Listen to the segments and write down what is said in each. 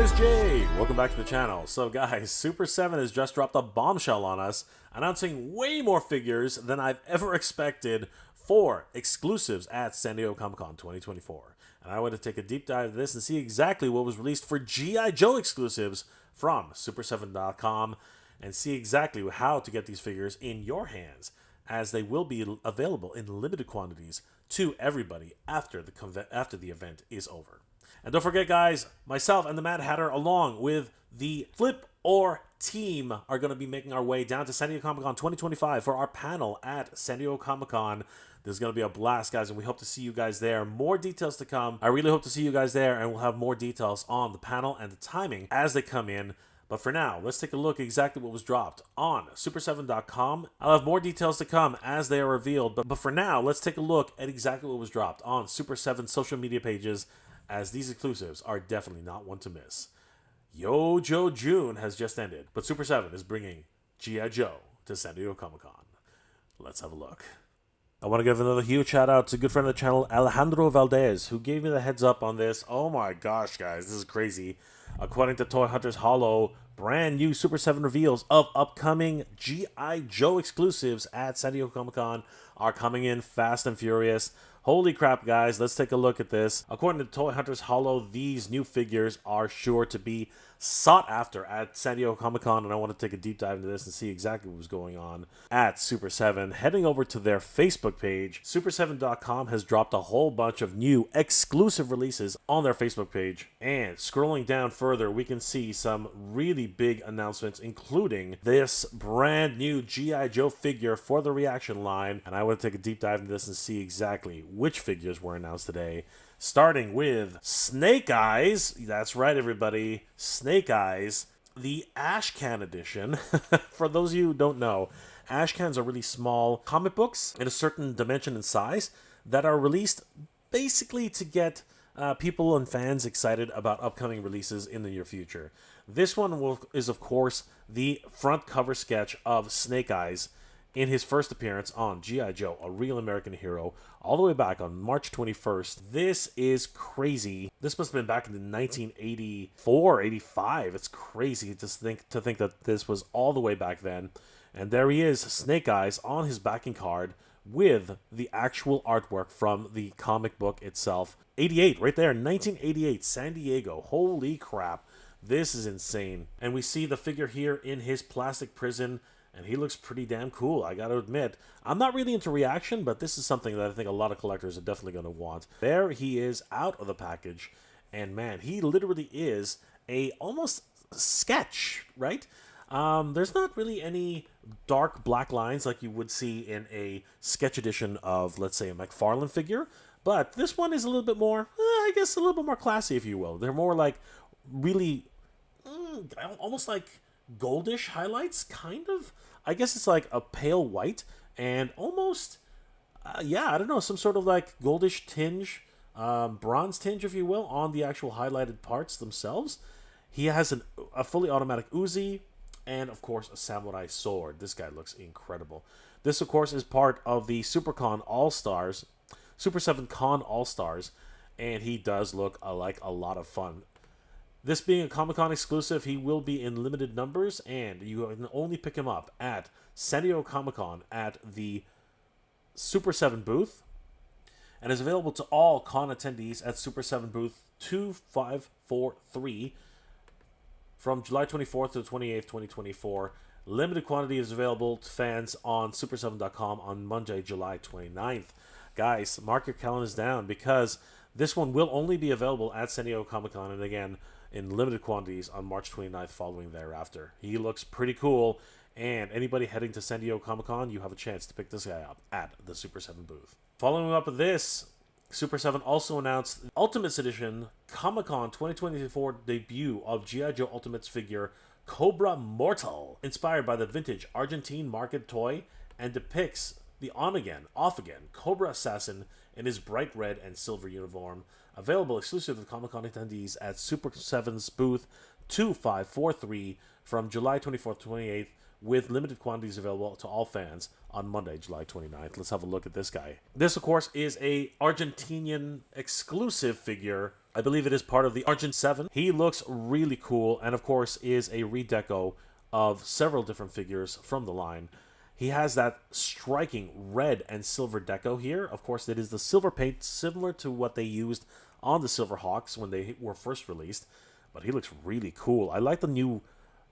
guys, Jay. Welcome back to the channel. So guys, Super7 has just dropped a bombshell on us, announcing way more figures than I've ever expected for exclusives at San Diego Comic-Con 2024. And I want to take a deep dive into this and see exactly what was released for G.I. Joe exclusives from Super7.com and see exactly how to get these figures in your hands, as they will be available in limited quantities to everybody after the event is over. And don't forget, guys, myself and the Mad Hatter, along with the Flip or team, are going to be making our way down to San Diego Comic-Con 2025 for our panel at San Diego Comic-Con. This is going to be a blast, guys, and we hope to see you guys there. More details to come. I really hope to see you guys there, and we'll have more details on the panel and the timing as they come in. But for now, let's take a look at exactly what was dropped on Super7.com. I'll have more details to come as they are revealed. But for now, let's take a look at exactly what was dropped on Super7 social media pages, as these exclusives are definitely not one to miss. Yo Joe June has just ended, but Super7 is bringing G.I. Joe to San Diego Comic-Con. Let's have a look. I want to give another huge shout out to a good friend of the channel, Alejandro Valdez, who gave me the heads up on this. Oh my gosh, guys, this is crazy. According to Toy Hunters Hollow, brand new Super7 reveals of upcoming G.I. Joe exclusives at San Diego Comic-Con are coming in fast and furious. Holy crap, guys, let's take a look at this. According to Toy Hunters Hollow, these new figures are sure to be sought after at San Diego Comic-Con, and I want to take a deep dive into this and see exactly what was going on at Super7. Heading over to their Facebook page, Super7.com has dropped a whole bunch of new exclusive releases on their Facebook page, and scrolling down further, we can see some really big announcements, including this brand new G.I. Joe figure for the reaction line, and I want to take a deep dive into this and see exactly which figures were announced today. Starting with Snake Eyes. That's right, everybody. Snake Eyes. The Ash Can edition. For those of you who don't know, Ash Cans are really small comic books in a certain dimension and size that are released basically to get people and fans excited about upcoming releases in the near future. This one is, of course, the front cover sketch of Snake Eyes in his first appearance on G.I. Joe, A Real American Hero, all the way back on March 21st. This is crazy. This must have been back in 1984, 85. It's crazy to think that this was all the way back then. And there he is, Snake Eyes, on his backing card with the actual artwork from the comic book itself. 88, right there, 1988, San Diego. Holy crap. This is insane. And we see the figure here in his plastic prison, and he looks pretty damn cool, I gotta admit. I'm not really into reaction, but this is something that I think a lot of collectors are definitely going to want. There he is out of the package, and man, he literally is a almost sketch, right? There's not really any dark black lines like you would see in a sketch edition of, let's say, a McFarlane figure, but this one is a little bit more, I guess, a little bit more classy, if you will. They're more like really, almost like goldish highlights, kind of. I guess it's like a pale white and almost, yeah, I don't know, some sort of like goldish tinge, bronze tinge, if you will, on the actual highlighted parts themselves. He has a fully automatic Uzi and, of course, a samurai sword. This guy looks incredible. This, of course, is part of the SuperCon All-Stars, Super7 Con All-Stars, and he does look like a lot of fun. This being a Comic-Con exclusive, he will be in limited numbers, and you can only pick him up at San Diego Comic-Con at the Super7 booth, and is available to all con attendees at Super7 booth 2543 from July 24th to the 28th, 2024. Limited quantity is available to fans on Super7.com on Monday, July 29th. Guys, mark your calendars down, because this one will only be available at San Diego Comic-Con, and again, in limited quantities on March 29th following thereafter. He looks pretty cool, and anybody heading to San Diego Comic-Con, you have a chance to pick this guy up at the Super7 booth. Following up with this, Super7 also announced Ultimates Edition Comic-Con 2024 debut of G.I. Joe Ultimates figure Cobra Mortal, inspired by the vintage Argentine market toy, and depicts the on-again, off-again Cobra Assassin in his bright red and silver uniform. Available exclusive to Comic-Con attendees at Super7's booth 2543 from July 24th to 28th, with limited quantities available to all fans on Monday, July 29th. Let's have a look at this guy. This, of course, is a Argentinian exclusive figure I believe it is part of the Argent 7. He looks really cool, and of course is a redeco of several different figures from the line. He has that striking red and silver deco here. Of course, it is the silver paint, similar to what they used on the Silverhawks when they were first released. But he looks really cool. I like the new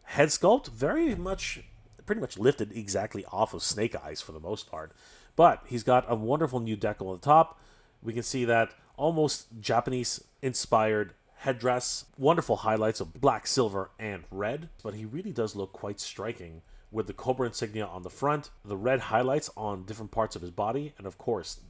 head sculpt. Very much, pretty much lifted exactly off of Snake Eyes for the most part. But he's got a wonderful new deco on the top. We can see that almost Japanese-inspired headdress. Wonderful highlights of black, silver, and red. But he really does look quite striking with the Cobra insignia on the front, the red highlights on different parts of his body, and of course,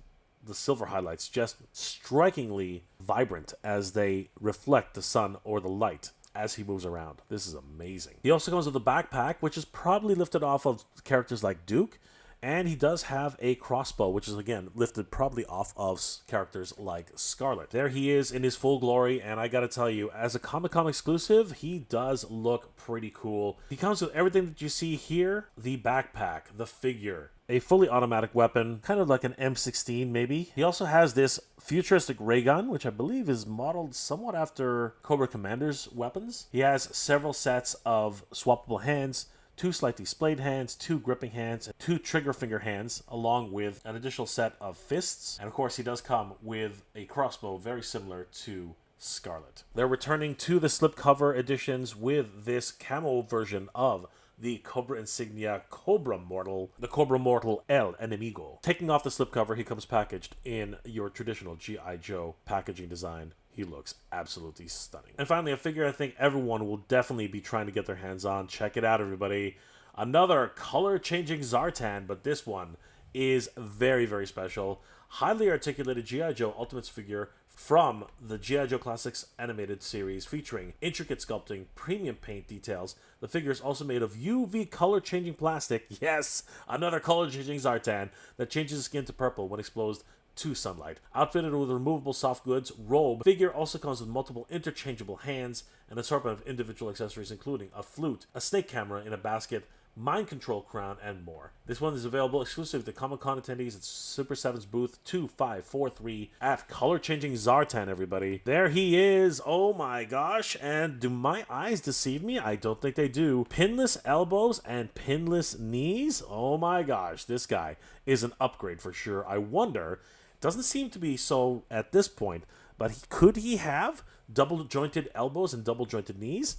the silver highlights just strikingly vibrant as they reflect the sun or the light as he moves around. This is amazing. He also comes with a backpack, which is probably lifted off of characters like Duke, and he does have a crossbow, which is, again, lifted probably off of characters like Scarlet. There he is in his full glory, and I gotta tell you, as a Comic-Con exclusive, he does look pretty cool. He comes with everything that you see here: the backpack, the figure, a fully automatic weapon, kind of like an M16 maybe. He also has this futuristic ray gun, which I believe is modeled somewhat after Cobra Commander's weapons. He has several sets of swappable hands, 2 slightly splayed hands, 2 gripping hands, and 2 trigger finger hands, along with an additional set of fists. And of course, he does come with a crossbow very similar to Scarlet. They're returning to the slipcover editions with this camo version of the Cobra insignia Cobra Mortal, the Cobra Mortal El Enemigo. Taking off the slipcover, he comes packaged in your traditional G.I. Joe packaging design. He looks absolutely stunning. And finally, a figure I think everyone will definitely be trying to get their hands on. Check it out, everybody. Another color-changing Zartan, but this one is very, very special. Highly articulated G.I. Joe Ultimates figure from the G.I. Joe Classics animated series, featuring intricate sculpting, premium paint details. The figure is also made of UV color-changing plastic. Yes, another color-changing Zartan that changes his skin to purple when exposed to sunlight. Outfitted with removable soft goods robe, figure also comes with multiple interchangeable hands, and an assortment of individual accessories including a flute, a snake camera in a basket, mind control crown, and more. This one is available exclusive to Comic-Con attendees at Super7's booth 2543 at Color Changing Zartan, everybody. There he is. Oh my gosh. And do my eyes deceive me? I don't think they do. Pinless elbows and pinless knees. Oh my gosh. This guy is an upgrade for sure. I wonder, doesn't seem to be so at this point, but could he have double jointed elbows and double jointed knees?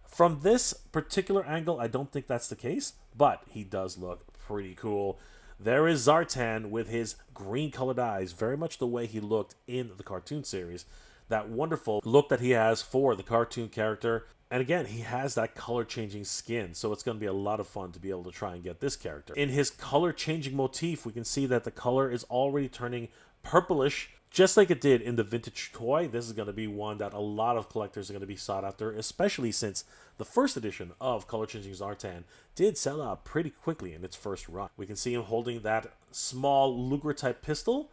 From this particular angle, I don't think that's the case, but he does look pretty cool. There is Zartan with his green-colored eyes, very much the way he looked in the cartoon series. That wonderful look that he has for the cartoon character. And again, he has that color-changing skin, so it's going to be a lot of fun to be able to try and get this character. In his color-changing motif, we can see that the color is already turning purplish, just like it did in the vintage toy. This is going to be one that a lot of collectors are going to be sought after, especially since the first edition of Color Changing Zartan did sell out pretty quickly in its first run. We can see him holding that small Luger-type pistol.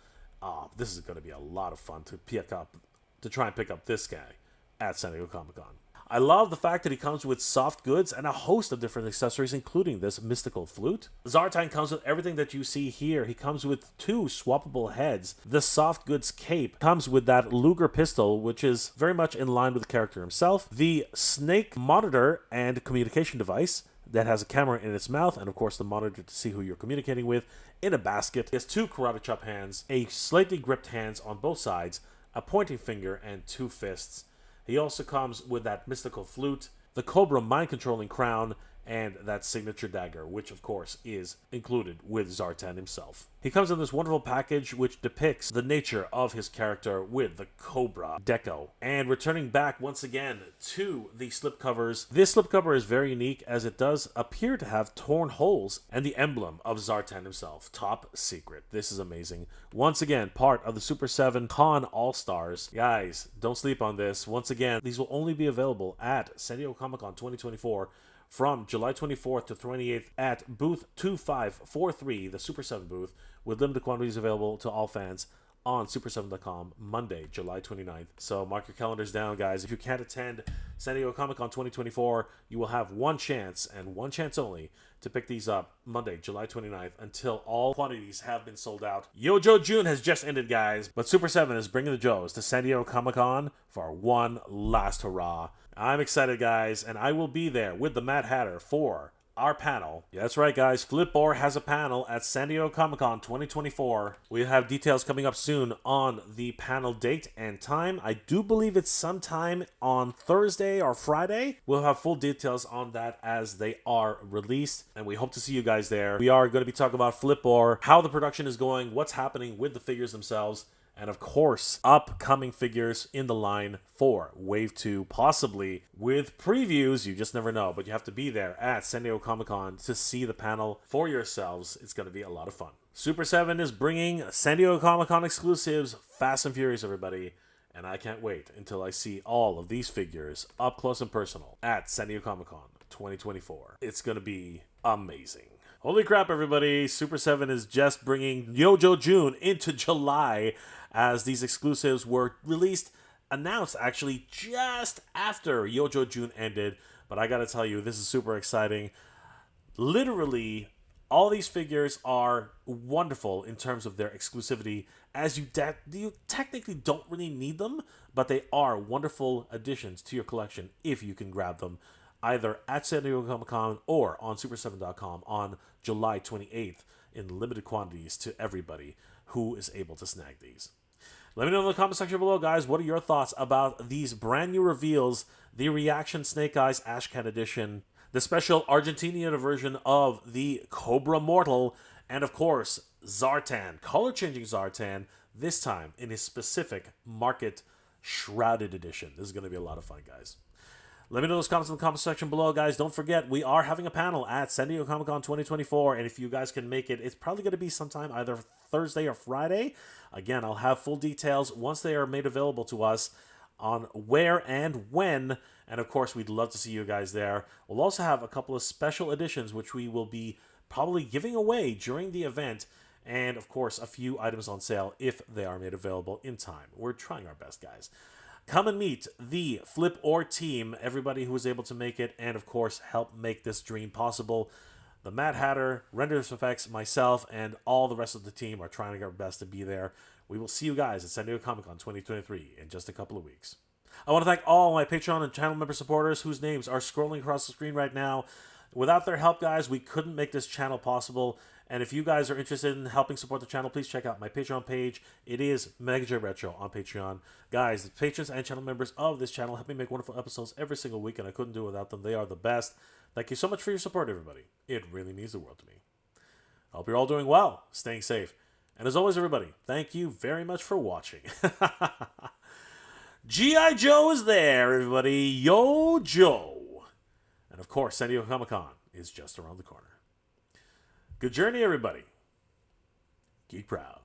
This is going to be a lot of fun to try and pick up this guy at San Diego Comic-Con. I love the fact that he comes with soft goods and a host of different accessories, including this mystical flute. Zartan comes with everything that you see here. He comes with 2 swappable heads. The soft goods cape comes with that Luger pistol, which is very much in line with the character himself. The snake monitor and communication device that has a camera in its mouth, and of course the monitor to see who you're communicating with, in a basket. He has 2 karate chop hands, a slightly gripped hands on both sides, a pointing finger, and 2 fists. He also comes with that mystical flute, the Cobra mind-controlling crown, and that signature dagger, which of course is included with Zartan himself. He comes in this wonderful package which depicts the nature of his character with the Cobra deco. And returning back once again to the slipcovers, this slipcover is very unique as it does appear to have torn holes and the emblem of Zartan himself. Top secret. This is amazing. Once again, part of the Super 7 Con All-Stars. Guys, don't sleep on this. Once again, these will only be available at San Diego Comic-Con 2024 from July 24th to 28th at booth 2543, the Super 7 booth, with limited quantities available to all fans on Super7.com Monday, July 29th. So mark your calendars down, guys. If you can't attend San Diego Comic-Con 2024, you will have one chance, and one chance only, to pick these up Monday, July 29th, until all quantities have been sold out. Yojo June has just ended, guys, but Super 7 is bringing the Joes to San Diego Comic-Con for one last hurrah. I'm excited, guys, and I will be there with the Mad Hatter for our panel. Yeah, that's right, guys. Flipboard has a panel at San Diego Comic-Con 2024. We have details coming up soon on the panel date and time. I do believe it's sometime on Thursday or Friday. We'll have full details on that as they are released, and we hope to see you guys there. We are going to be talking about Flipboard, how the production is going, what's happening with the figures themselves, and of course, upcoming figures in the line for Wave 2, possibly with previews. You just never know, but you have to be there at San Diego Comic-Con to see the panel for yourselves. It's going to be a lot of fun. Super 7 is bringing San Diego Comic-Con exclusives, Fast and Furious, everybody. And I can't wait until I see all of these figures up close and personal at San Diego Comic-Con 2024. It's going to be amazing. Holy crap, everybody. Super 7 is just bringing Yojo June into July, as these exclusives were announced actually just after Yojo June ended. But I gotta tell you, this is super exciting. Literally, all these figures are wonderful in terms of their exclusivity, as you technically don't really need them, but they are wonderful additions to your collection if you can grab them, either at San Diego Comic-Con or on Super7.com on July 28th in limited quantities to everybody who is able to snag these. Let me know in the comment section below, guys, what are your thoughts about these brand new reveals, the Reaction Snake Eyes Ashcan Edition, the special Argentinian version of the Cobra Mortal, and of course, Zartan, color-changing Zartan, this time in his specific market shrouded edition. This is going to be a lot of fun, guys. Let me know those comments in the comment section below, guys. Don't forget, we are having a panel at San Diego Comic-Con 2024, and if you guys can make it, it's probably going to be sometime either Thursday or Friday. Again, I'll have full details once they are made available to us on where and when, and of course, we'd love to see you guys there. We'll also have a couple of special editions, which we will be probably giving away during the event, and of course, a few items on sale if they are made available in time. We're trying our best, guys. Come and meet the Flip team, everybody who was able to make it, and of course, help make this dream possible. The Mad Hatter, Renders Effects, myself, and all the rest of the team are trying our best to be there. We will see you guys at San Diego Comic-Con 2023 in just a couple of weeks. I want to thank all my Patreon and channel member supporters whose names are scrolling across the screen right now. Without their help, guys, we couldn't make this channel possible. And if you guys are interested in helping support the channel, please check out my Patreon page. It is MegaJ Retro on Patreon. Guys, the patrons and channel members of this channel help me make wonderful episodes every single week, and I couldn't do it without them. They are the best. Thank you so much for your support, everybody. It really means the world to me. I hope you're all doing well, staying safe. And as always, everybody, thank you very much for watching. G.I. Joe is there, everybody. Yo, Joe. And of course, San Diego Comic-Con is just around the corner. Good journey, everybody. Geek proud.